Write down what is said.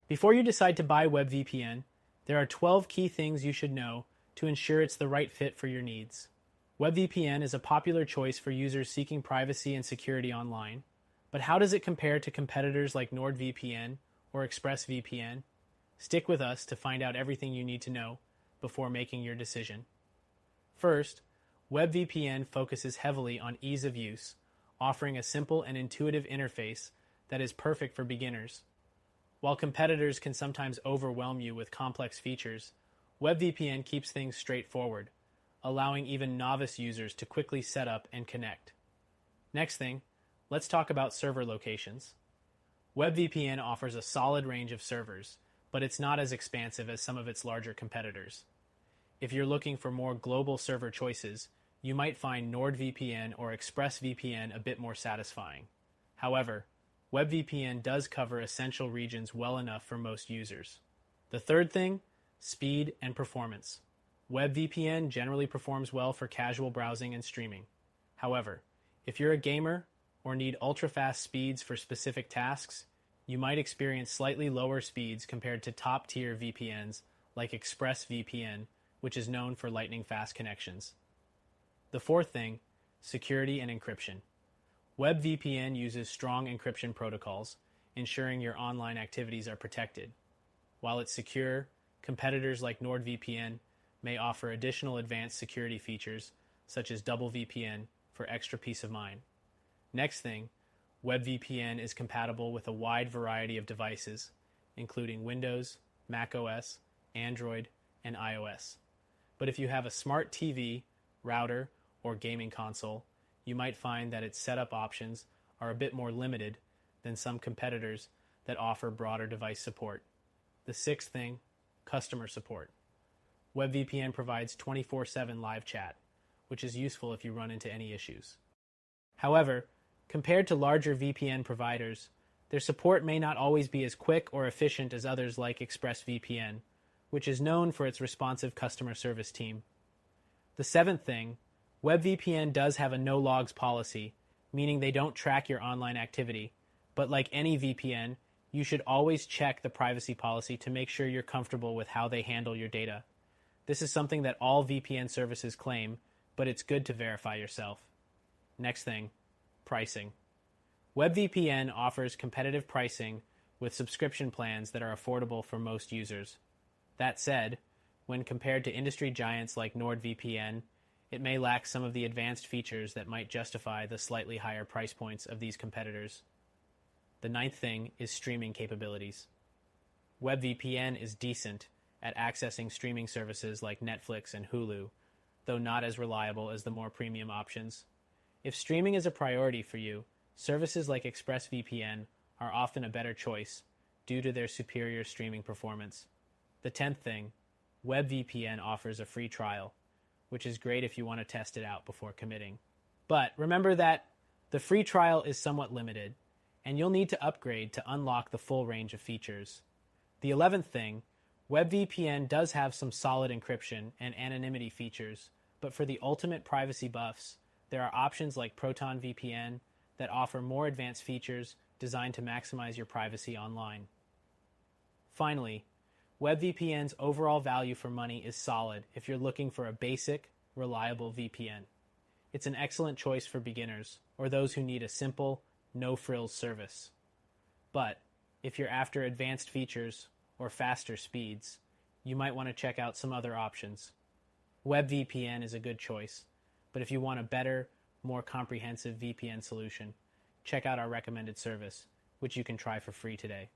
Before you decide to buy WebVPN, there are 12 key things you should know to ensure it's the right fit for your needs. WebVPN is a popular choice for users seeking privacy and security online, but how does it compare to competitors like NordVPN or ExpressVPN? Stick with us to find out everything you need to know before making your decision. First, WebVPN focuses heavily on ease of use, offering a simple and intuitive interface that is perfect for beginners. While competitors can sometimes overwhelm you with complex features, WebVPN keeps things straightforward, allowing even novice users to quickly set up and connect. Next thing, let's talk about server locations. WebVPN offers a solid range of servers, but it's not as expansive as some of its larger competitors. If you're looking for more global server choices, you might find NordVPN or ExpressVPN a bit more satisfying. However, WebVPN does cover essential regions well enough for most users. The third thing, speed and performance. WebVPN generally performs well for casual browsing and streaming. However, if you're a gamer or need ultra-fast speeds for specific tasks, you might experience slightly lower speeds compared to top-tier VPNs like ExpressVPN, which is known for lightning-fast connections. The fourth thing, security and encryption. WebVPN uses strong encryption protocols, ensuring your online activities are protected. While it's secure, competitors like NordVPN may offer additional advanced security features, such as double VPN, for extra peace of mind. Next thing, WebVPN is compatible with a wide variety of devices, including Windows, macOS, Android, and iOS. But if you have a smart TV, router, or gaming console, you might find that its setup options are a bit more limited than some competitors that offer broader device support. The sixth thing, customer support. WebVPN provides 24/7 live chat, which is useful if you run into any issues. However, compared to larger VPN providers, their support may not always be as quick or efficient as others like ExpressVPN, which is known for its responsive customer service team. The seventh thing, WebVPN does have a no-logs policy, meaning they don't track your online activity, but like any VPN, you should always check the privacy policy to make sure you're comfortable with how they handle your data. This is something that all VPN services claim, but it's good to verify yourself. Next thing, pricing. WebVPN offers competitive pricing with subscription plans that are affordable for most users. That said, when compared to industry giants like NordVPN, it may lack some of the advanced features that might justify the slightly higher price points of these competitors. The ninth thing is streaming capabilities. WebVPN is decent at accessing streaming services like Netflix and Hulu, though not as reliable as the more premium options. If streaming is a priority for you, services like ExpressVPN are often a better choice due to their superior streaming performance. The 10th thing, WebVPN offers a free trial, which is great if you want to test it out before committing. But remember that the free trial is somewhat limited, and you'll need to upgrade to unlock the full range of features. The 11th thing, WebVPN does have some solid encryption and anonymity features, but for the ultimate privacy buffs, there are options like Proton VPN that offer more advanced features designed to maximize your privacy online. Finally, WebVPN's overall value for money is solid if you're looking for a basic, reliable VPN. It's an excellent choice for beginners or those who need a simple, no-frills service. But if you're after advanced features or faster speeds, you might want to check out some other options. WebVPN is a good choice, but if you want a better, more comprehensive VPN solution, check out our recommended service, which you can try for free today.